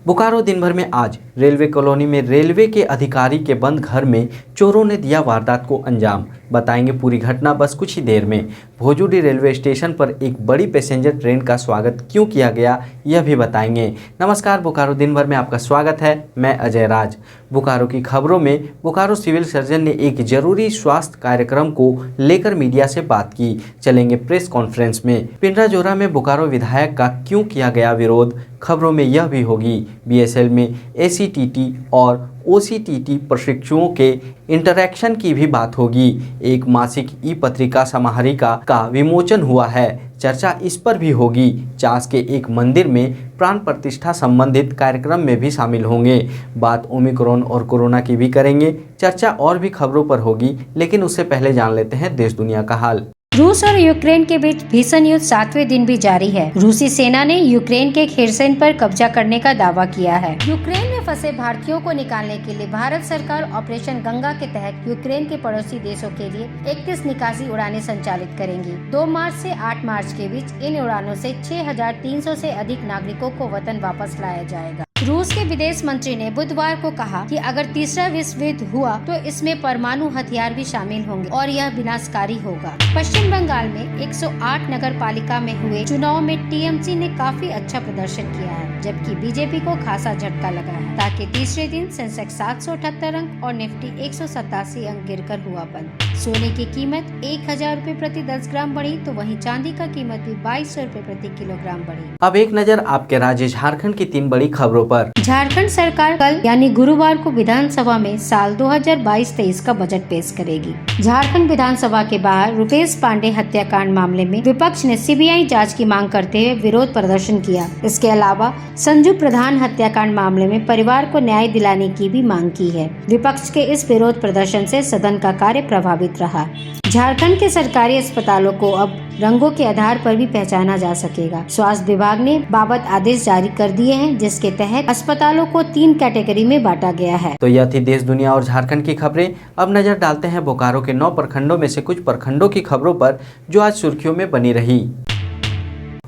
बोकारो दिन भर में आज रेलवे कॉलोनी में रेलवे के अधिकारी के बंद घर में चोरों ने दिया वारदात को अंजाम। बताएंगे पूरी घटना बस कुछ ही देर में। भोजूडी रेलवे स्टेशन पर एक बड़ी पैसेंजर ट्रेन का स्वागत क्यों किया गया यह भी बताएंगे। नमस्कार, बोकारो दिन भर में आपका स्वागत है। मैं अजय राज। बोकारो की खबरों में बोकारो सिविल सर्जन ने एक जरूरी स्वास्थ्य कार्यक्रम को लेकर मीडिया से बात की। चलेंगे प्रेस कॉन्फ्रेंस में। पिंडराजोरा में बोकारो विधायक का क्यों किया गया विरोध, खबरों में यह भी होगी। बीएसएल में एसीटीटी और ओसीटीटी प्रशिक्षुओं के इंटरैक्शन की भी बात होगी। एक मासिक ई पत्रिका समाहरिका का विमोचन हुआ है, चर्चा इस पर भी होगी। चास के एक मंदिर में प्राण प्रतिष्ठा संबंधित कार्यक्रम में भी शामिल होंगे। बात ओमिक्रॉन और कोरोना की भी करेंगे। चर्चा और भी खबरों पर होगी, लेकिन उससे पहले जान लेते हैं देश दुनिया का हाल। रूस और यूक्रेन के बीच भीषण युद्ध 7वें दिन भी जारी है। रूसी सेना ने यूक्रेन के खेरसन पर कब्जा करने का दावा किया है। यूक्रेन में फंसे भारतीयों को निकालने के लिए भारत सरकार ऑपरेशन गंगा के तहत यूक्रेन के पड़ोसी देशों के लिए 31 निकासी उड़ानें संचालित करेंगी। 2 मार्च से 8 मार्च के बीच इन उड़ानों से 6,300 से अधिक नागरिकों को वतन वापस लाया जाएगा। रूस के विदेश मंत्री ने बुधवार को कहा कि अगर तीसरा विश्व युद्ध हुआ तो इसमें परमाणु हथियार भी शामिल होंगे और यह विनाशकारी होगा। पश्चिम बंगाल में 108 नगर पालिका में हुए चुनाव में टीएमसी ने काफी अच्छा प्रदर्शन किया है, जबकि बीजेपी को खासा झटका लगा है। ताकि तीसरे दिन सेंसेक्स 778 अंक और निफ्टी 187 अंक गिरकर हुआ बंद। सोने की कीमत 1,000 रूपए प्रति 10 ग्राम बढ़ी, तो वहीं चांदी का कीमत भी 2200 रूपए प्रति किलोग्राम बढ़ी। अब एक नजर आपके राज्य झारखंड की 3 बड़ी खबरों पर। झारखंड सरकार कल यानी गुरुवार को विधानसभा में साल 2022-23 का बजट पेश करेगी। झारखंड विधानसभा के बाहर रुपेश पांडे हत्याकांड मामले में विपक्ष ने सीबीआई जांच की मांग करते हुए विरोध प्रदर्शन किया। इसके अलावा संजू प्रधान हत्याकांड मामले में परिवार को न्याय दिलाने की भी मांग की है। विपक्ष के इस विरोध प्रदर्शन से सदन का कार्य प्रभावित रहा। झारखंड के सरकारी अस्पतालों को अब रंगों के आधार पर भी पहचाना जा सकेगा। स्वास्थ्य विभाग ने बाबत आदेश जारी कर दिए हैं, जिसके तहत अस्पतालों को 3 कैटेगरी में बांटा गया है। तो यह थी देश दुनिया और झारखंड की खबरें। अब नजर डालते हैं बोकारो के 9 प्रखंडों में से कुछ प्रखंडों की खबरों पर, जो आज सुर्खियों में बनी रही।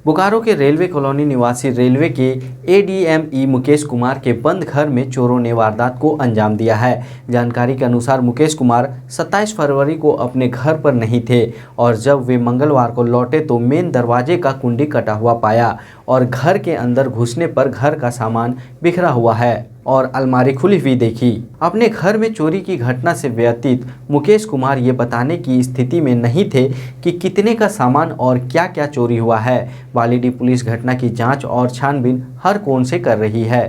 बोकारो के रेलवे कॉलोनी निवासी रेलवे के एडीएमई मुकेश कुमार के बंद घर में चोरों ने वारदात को अंजाम दिया है। जानकारी के अनुसार मुकेश कुमार 27 फरवरी को अपने घर पर नहीं थे और जब वे मंगलवार को लौटे तो मेन दरवाजे का कुंडी कटा हुआ पाया और घर के अंदर घुसने पर घर का सामान बिखरा हुआ है और अलमारी खुली हुई देखी। अपने घर में चोरी की घटना से व्यतीत मुकेश कुमार ये बताने की स्थिति में नहीं थे कि कितने का सामान और क्या क्या चोरी हुआ है। बालीडीह पुलिस घटना की जांच और छानबीन हर कोण से कर रही है।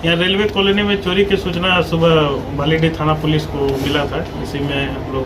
यहाँ रेलवे कॉलोनी में चोरी की सूचना सुबह बालीडीह थाना पुलिस को मिला था। इसी में हम लोग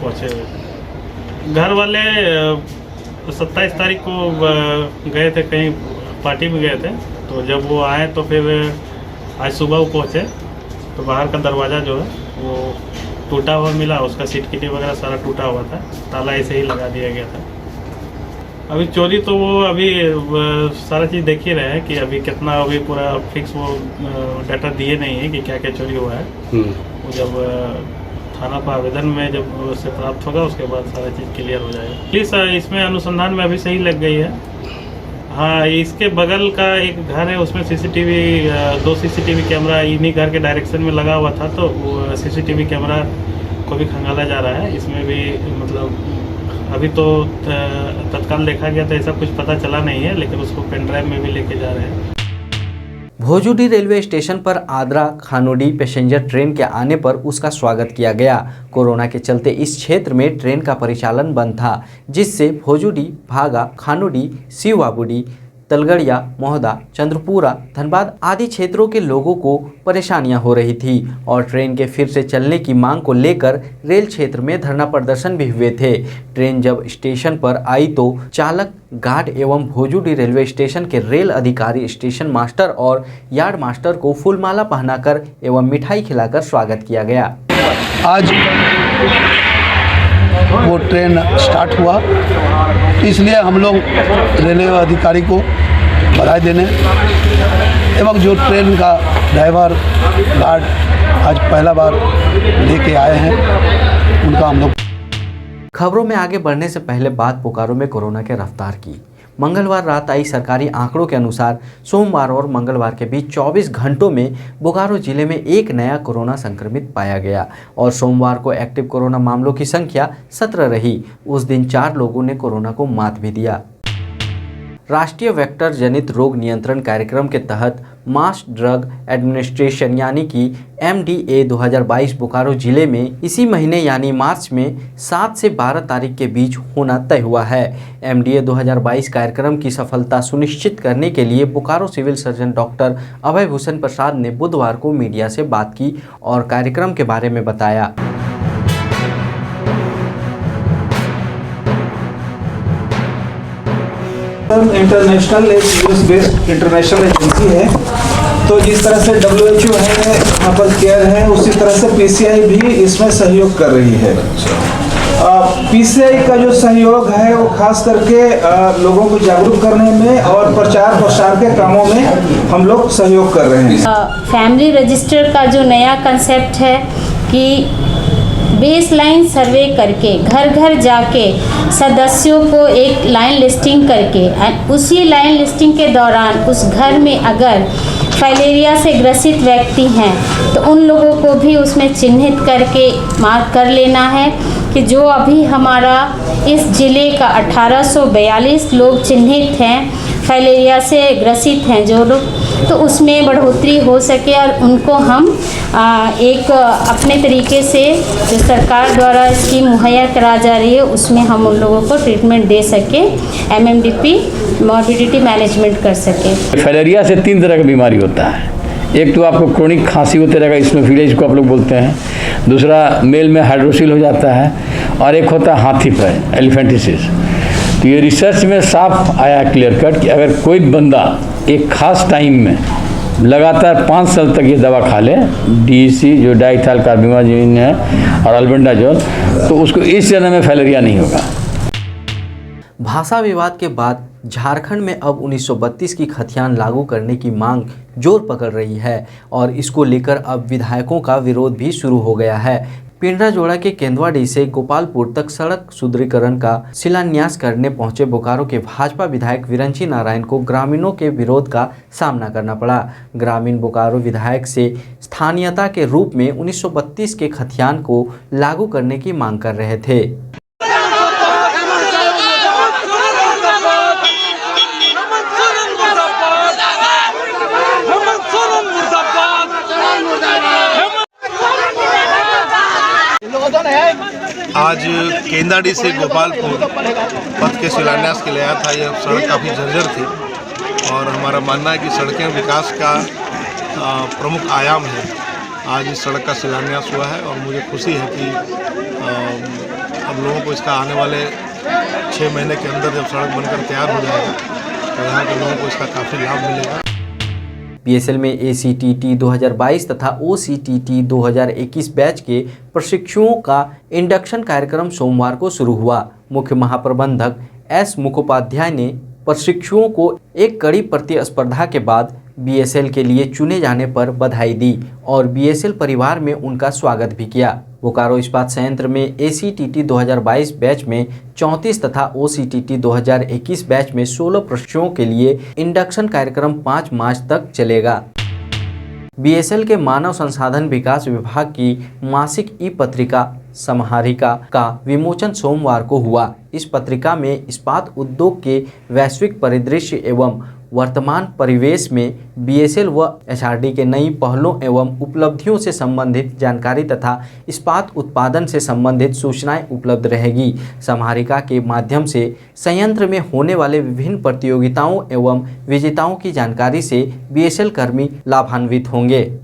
पहुँचे हुए थे। घर वाले 27 तारीख को गए थे, कहीं पार्टी में गए थे। तो जब वो आए तो फिर आज सुबह वो पहुँचे तो बाहर का दरवाज़ा जो है वो टूटा हुआ मिला। उसका सीट किटी वगैरह सारा टूटा हुआ था, ताला ऐसे ही लगा दिया गया था। अभी चोरी तो वो अभी सारा चीज़ देख ही रहे हैं कि अभी कितना, अभी पूरा फिक्स वो डाटा दिए नहीं है कि क्या क्या चोरी हुआ है। वो जब थाना पर आवेदन में जब उससे प्राप्त होगा उसके बाद सारा चीज़ क्लियर हो जाएगा। पुलिस इसमें अनुसंधान में अभी सही लग गई है। हाँ, इसके बगल का एक घर है, उसमें सीसीटीवी 2 सीसीटीवी कैमरा इन्हीं घर के डायरेक्शन में लगा हुआ था, तो वो सीसीटीवी कैमरा को भी खंगाला जा रहा है। इसमें भी मतलब अभी तो तत्काल देखा गया तो ऐसा कुछ पता चला नहीं है, लेकिन उसको पेन ड्राइव में भी लेके जा रहे हैं। भोजूडी रेलवे स्टेशन पर आद्रा खानोडी पैसेंजर ट्रेन के आने पर उसका स्वागत किया गया। कोरोना के चलते इस क्षेत्र में ट्रेन का परिचालन बंद था, जिससे भोजूडी, भागा, खानोडी, शिवबाबूडी, तलगड़िया, मोहदा, चंद्रपुरा, धनबाद आदि क्षेत्रों के लोगों को परेशानियां हो रही थी और ट्रेन के फिर से चलने की मांग को लेकर रेल क्षेत्र में धरना प्रदर्शन भी हुए थे। ट्रेन जब स्टेशन पर आई तो चालक, गार्ड एवं भोजूडी रेलवे स्टेशन के रेल अधिकारी, स्टेशन मास्टर और यार्ड मास्टर को फूलमाला पहनाकर एवं मिठाई खिलाकर स्वागत किया गया। आज वो ट्रेन स्टार्ट हुआ, इसलिए हम लोग रेलवे अधिकारी को बधाई देने एवं जो ट्रेन का ड्राइवर, गार्ड आज पहला बार लेके आए हैं, उनका हम लोग। खबरों में आगे बढ़ने से पहले बात बोकारो में कोरोना के रफ्तार की। मंगलवार रात आई सरकारी आंकड़ों के अनुसार सोमवार और मंगलवार के बीच 24 घंटों में बोकारो जिले में एक नया कोरोना संक्रमित पाया गया और सोमवार को एक्टिव कोरोना मामलों की संख्या 17 रही। उस दिन 4 लोगों ने कोरोना को मात भी दिया। राष्ट्रीय वेक्टर जनित रोग नियंत्रण कार्यक्रम के तहत मास ड्रग एडमिनिस्ट्रेशन यानी कि MDA 2022 बोकारो जिले में इसी महीने यानी मार्च में 7 से 12 तारीख के बीच होना तय हुआ है। MDA 2022 कार्यक्रम की सफलता सुनिश्चित करने के लिए बोकारो सिविल सर्जन डॉक्टर अभय भूषण प्रसाद ने बुधवार को मीडिया से बात की और कार्यक्रम के बारे में बताया। इंटरनेशनल एक यूएस बेस्ड इंटरनेशनल एजेंसी है, तो जिस तरह से WHO है, एप्पल केयर है, उसी तरह से PCI भी इसमें सहयोग कर रही है। PCI का जो सहयोग है वो खास करके लोगों को जागरूक करने में और प्रचार प्रसार के कामों में हम लोग सहयोग कर रहे हैं। फैमिली रजिस्टर का जो नया कंसेप्ट है कि बेसलाइन सर्वे करके घर घर जाके सदस्यों को एक लाइन लिस्टिंग करके उसी लाइन लिस्टिंग के दौरान उस घर में अगर फाइलेरिया से ग्रसित व्यक्ति हैं तो उन लोगों को भी उसमें चिन्हित करके मार्क कर लेना है कि जो अभी हमारा इस ज़िले का 1842 लोग चिन्हित हैं, फाइलेरिया से ग्रसित हैं जो लोग, तो उसमें बढ़ोतरी हो सके और उनको हम एक अपने तरीके से जो सरकार द्वारा स्कीम मुहैया करा जा रही है उसमें हम उन लोगों को ट्रीटमेंट दे सके, MMDP मॉर्बिडिटी मैनेजमेंट कर सके। फाइलेरिया से 3 तरह की बीमारी होता है। एक तो आपको क्रोनिक खांसी होते रहेगा, इस्नोफिलिया जिसको आप लोग बोलते हैं, दूसरा मेल में हाइड्रोसिल हो जाता है और एक होता है हाथी पैर, एलिफेंटिसिस। तो ये रिसर्च में साफ आया क्लियर कट कि अगर कोई बंदा एक खास टाइम में लगातार 5 साल तक ये दवा खा ले, DEC जो डाइथाइल कार्बामेजिन है और अल्बेंडाजोल, तो उसको इस जन्म में फाइलेरिया नहीं होगा। भाषा विवाद के बाद झारखंड में अब 1932 की खतियान लागू करने की मांग जोर पकड़ रही है और इसको लेकर अब विधायकों का विरोध भी शुरू हो गया है। पिंडराजोड़ा के केंदवाडी से गोपालपुर तक सड़क सुदृढ़ीकरण का शिलान्यास करने पहुंचे बोकारो के भाजपा विधायक विरंची नारायण को ग्रामीणों के विरोध का सामना करना पड़ा। ग्रामीण बोकारो विधायक से स्थानीयता के रूप में 1932 के खतियान को लागू करने की मांग कर रहे थे। आज केंदाडी से गोपालपुर पथ के शिलान्यास के लिए आया था। यह सड़क काफ़ी जर्जर थी और हमारा मानना है कि सड़कें विकास का प्रमुख आयाम है। आज इस सड़क का शिलान्यास हुआ है और मुझे खुशी है कि अब लोगों को इसका आने वाले 6 महीने के अंदर जब सड़क बनकर तैयार हो जाएगा तो यहाँ के लोगों को इसका काफ़ी लाभ मिलेगा। BSL में ACTT 2022 तथा OCTT 2021 बैच के प्रशिक्षुओं का इंडक्शन कार्यक्रम सोमवार को शुरू हुआ। मुख्य महाप्रबंधक S मुखोपाध्याय ने प्रशिक्षुओं को एक कड़ी प्रतिस्पर्धा के बाद BSL के लिए चुने जाने पर बधाई दी और BSL परिवार में उनका स्वागत भी किया। बोकारो इस्पात संयंत्र में ACTT 2022 बैच में 34 तथा OCTT 2021 बैच में 16 प्रशिक्षुओं के लिए इंडक्शन कार्यक्रम 5 मार्च तक चलेगा। BSL के मानव संसाधन विकास विभाग की मासिक ई-पत्रिका समाहारिका का विमोचन सोमवार को हुआ। इस पत्रिका में इस्पात उद्योग के वैश्विक परिदृश्य एवं वर्तमान परिवेश में बीएसएल व एचआरडी के नई पहलों एवं उपलब्धियों से संबंधित जानकारी तथा इस्पात उत्पादन से संबंधित सूचनाएं उपलब्ध रहेगी। समाहरिका के माध्यम से संयंत्र में होने वाले विभिन्न प्रतियोगिताओं एवं विजेताओं की जानकारी से बीएसएल कर्मी लाभान्वित होंगे।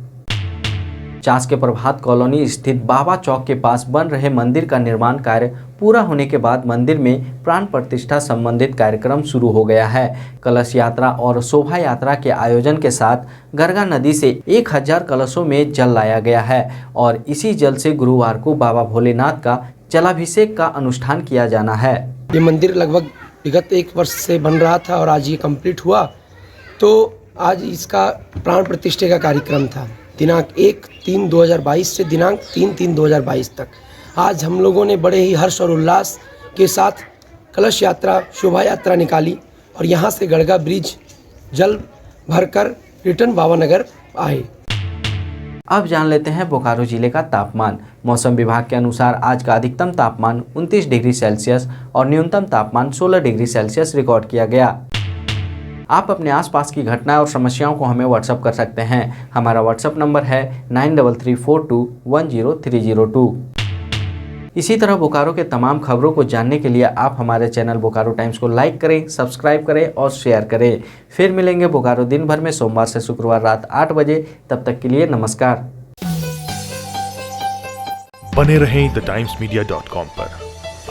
चास के प्रभात कॉलोनी स्थित बाबा चौक के पास बन रहे मंदिर का निर्माण कार्य पूरा होने के बाद मंदिर में प्राण प्रतिष्ठा संबंधित कार्यक्रम शुरू हो गया है। कलश यात्रा और शोभा यात्रा के आयोजन के साथ गरगा नदी से 1000 कलशों में जल लाया गया है और इसी जल से गुरुवार को बाबा भोलेनाथ का जलाभिषेक का अनुष्ठान किया जाना है। ये मंदिर लगभग विगत 1 वर्ष से बन रहा था और आज ये कंप्लीट हुआ, तो आज इसका प्राण प्रतिष्ठा का कार्यक्रम था दिनांक 1/3/2022 से दिनांक 3/3/2022 तक। आज हम लोगों ने बड़े ही हर्ष और उल्लास के साथ कलश यात्रा शोभा यात्रा निकाली और यहाँ से गड़गा ब्रिज जल भरकर रिटर्न बाबा नगर आए। अब जान लेते हैं बोकारो जिले का तापमान। मौसम विभाग के अनुसार आज का अधिकतम तापमान 29 डिग्री सेल्सियस और न्यूनतम तापमान 16 डिग्री सेल्सियस रिकॉर्ड किया गया। आप अपने आसपास की घटनाएं और समस्याओं को हमें व्हाट्सएप कर सकते हैं। हमारा व्हाट्सएप नंबर है 9334210302। इसी तरह बोकारो के तमाम खबरों को जानने के लिए आप हमारे चैनल बोकारो टाइम्स को लाइक करें, सब्सक्राइब करें और शेयर करें। फिर मिलेंगे बोकारो दिन भर में सोमवार से शुक्रवार रात 8 बजे। तब तक के लिए नमस्कार। बने रहें thetimesmedia.com पर।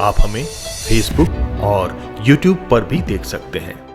आप हमें फेसबुक और यूट्यूब पर भी देख सकते हैं।